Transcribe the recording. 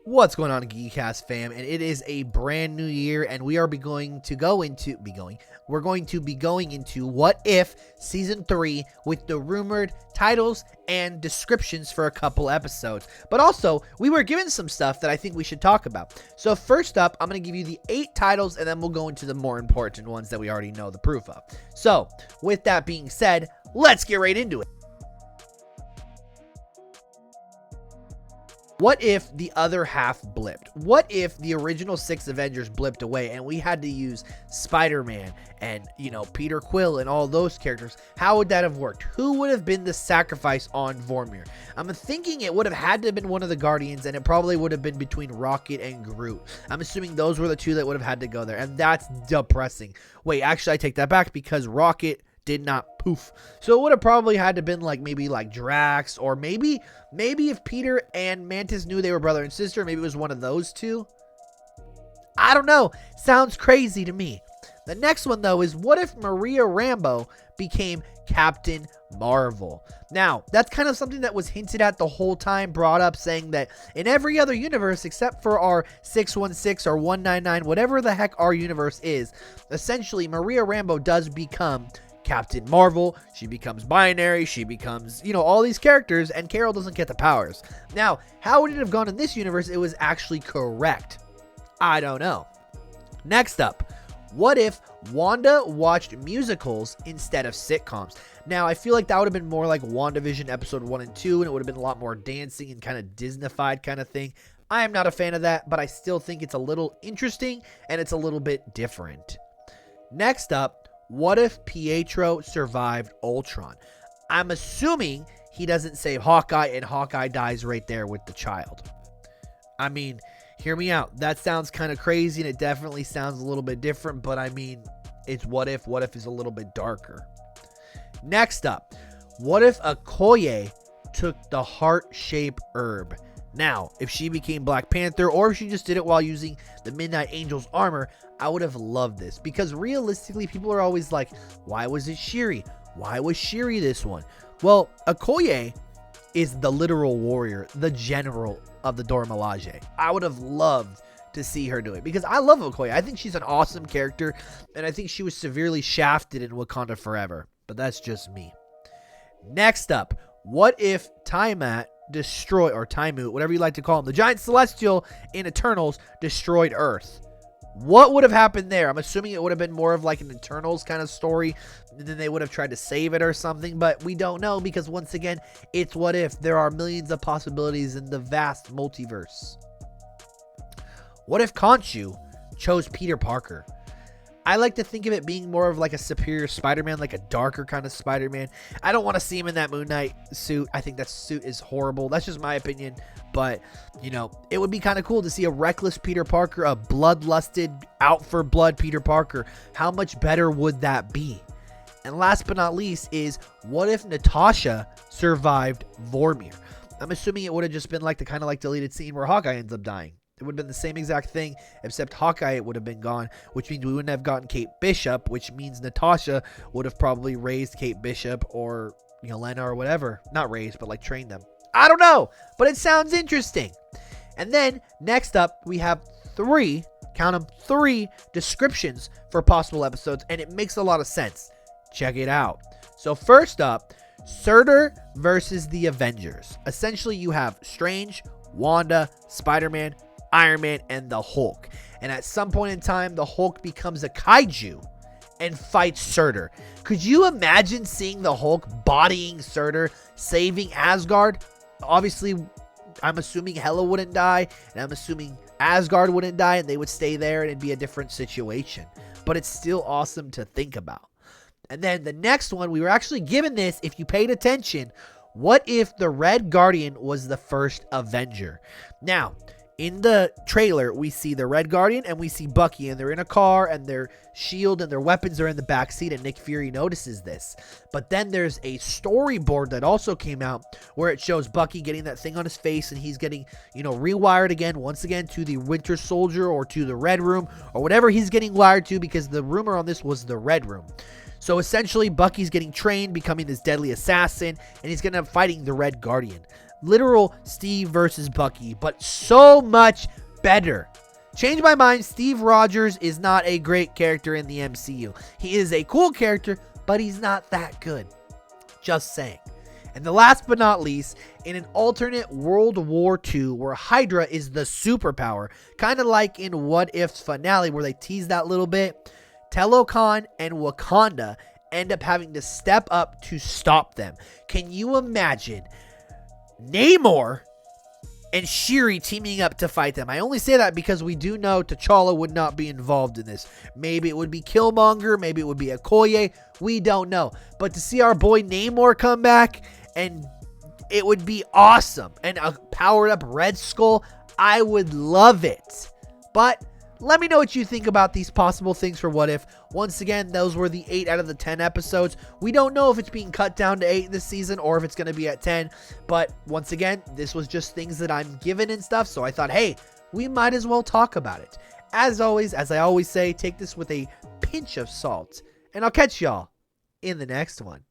What's going on, GeekyCast fam? And it is a brand new year, and we are going to be going into What If Season 3 with the rumored titles and descriptions for a couple episodes. But also, we were given some stuff that I think we should talk about. So first up, I'm going to give you the 8 titles, and then we'll go into the more important ones that we already know the proof of. So, with that being said, let's get right into it. What if the other half blipped? What if the original 6 Avengers blipped away and we had to use Spider-Man and, Peter Quill and all those characters? How would that have worked? Who would have been the sacrifice on Vormir? I'm thinking it would have had to have been one of the Guardians, and it probably would have been between Rocket and Groot. I'm assuming those were the 2 that would have had to go there, and that's depressing. Wait, actually, I take that back because Rocket did not poof. So it would have probably had to been maybe Drax, or maybe if Peter and Mantis knew they were brother and sister, maybe it was one of those 2. I don't know. Sounds crazy to me. The next one, though, is what if Maria Rambeau became Captain Marvel? Now, that's kind of something that was hinted at the whole time, brought up, saying that in every other universe except for our 616 or 199, whatever the heck our universe is, essentially Maria Rambeau does become Captain Marvel. She becomes binary, she becomes, all these characters, and Carol doesn't get the powers. Now, how would it have gone in this universe? It was actually correct. I don't know. Next up, what if Wanda watched musicals instead of sitcoms? Now, I feel like that would have been more like WandaVision episode 1 and 2, and it would have been a lot more dancing and kind of Disney-fied kind of thing. I am not a fan of that, but I still think it's a little interesting, and it's a little bit different. Next up, what if Pietro survived Ultron? I'm assuming he doesn't save Hawkeye, and Hawkeye dies right there with the child. I mean, hear me out. That sounds kind of crazy, and it definitely sounds a little bit different, but I mean, it's what if. What if is a little bit darker. Next up, what if Okoye took the heart-shaped herb? Now, if she became Black Panther, or if she just did it while using the Midnight Angel's armor, I would have loved this. Because realistically, people are always like, why was it Shuri? Why was Shuri this one? Well, Okoye is the literal warrior, the general of the Dora Milaje. I would have loved to see her do it, because I love Okoye. I think she's an awesome character, and I think she was severely shafted in Wakanda Forever. But that's just me. Next up, what if Tiamat destroy, or Tiamut, whatever you like to call him, the giant celestial in Eternals, destroyed Earth? What would have happened there? I'm assuming it would have been more of like an Eternals kind of story, and then they would have tried to save it or something, but we don't know, because once again, it's what if. There are millions of possibilities in the vast multiverse. What if Khonshu chose Peter Parker? I like to think of it being more of like a superior Spider-Man, like a darker kind of Spider-Man. I don't want to see him in that Moon Knight suit. I think that suit is horrible. That's just my opinion. But, it would be kind of cool to see a reckless Peter Parker, a bloodlusted, out for blood Peter Parker. How much better would that be? And last but not least is, what if Natasha survived Vormir? I'm assuming it would have just been like the kind of deleted scene where Hawkeye ends up dying. It would have been the same exact thing, except Hawkeye would have been gone, which means we wouldn't have gotten Kate Bishop, which means Natasha would have probably raised Kate Bishop or Yelena or whatever. Not raised, but trained them. I don't know, but it sounds interesting. And then next up, we have 3, count them, 3 descriptions for possible episodes, and it makes a lot of sense. Check it out. So first up, Surtur versus the Avengers. Essentially, you have Strange, Wanda, Spider-Man, Iron Man, and the Hulk. And at some point in time, the Hulk becomes a kaiju and fights Surtur. Could you imagine seeing the Hulk bodying Surtur, saving Asgard? Obviously, I'm assuming Hela wouldn't die, and I'm assuming Asgard wouldn't die, and they would stay there, and it'd be a different situation. But it's still awesome to think about. And then the next one, we were actually given this, if you paid attention. What if the Red Guardian was the first Avenger? Now, in the trailer, we see the Red Guardian and we see Bucky, and they're in a car, and their shield and their weapons are in the back seat, and Nick Fury notices this. But then there's a storyboard that also came out where it shows Bucky getting that thing on his face, and he's getting, rewired again, once again, to the Winter Soldier or to the Red Room or whatever he's getting wired to, because the rumor on this was the Red Room. So essentially, Bucky's getting trained, becoming this deadly assassin, and he's going to be fighting the Red Guardian. literal Steve versus Bucky, but so much better. Change my mind, Steve Rogers is not a great character in the MCU. He is a cool character, but he's not that good. Just saying. And the last but not least, in an alternate World War II where Hydra is the superpower, kind of like in What If's finale where they tease that little bit, Talokan and Wakanda end up having to step up to stop them. Can you imagine Namor and Shuri teaming up to fight them? I only say that because we do know T'Challa would not be involved in this. Maybe it would be Killmonger, maybe it would be Okoye, we don't know. But to see our boy Namor come back, and it would be awesome. And a powered up Red Skull, I would love it. But let me know what you think about these possible things for What If. Once again, those were the 8 out of the 10 episodes. We don't know if it's being cut down to 8 this season or if it's going to be at 10. But once again, this was just things that I'm given and stuff. So I thought, hey, we might as well talk about it. As always, as I always say, take this with a pinch of salt. And I'll catch y'all in the next one.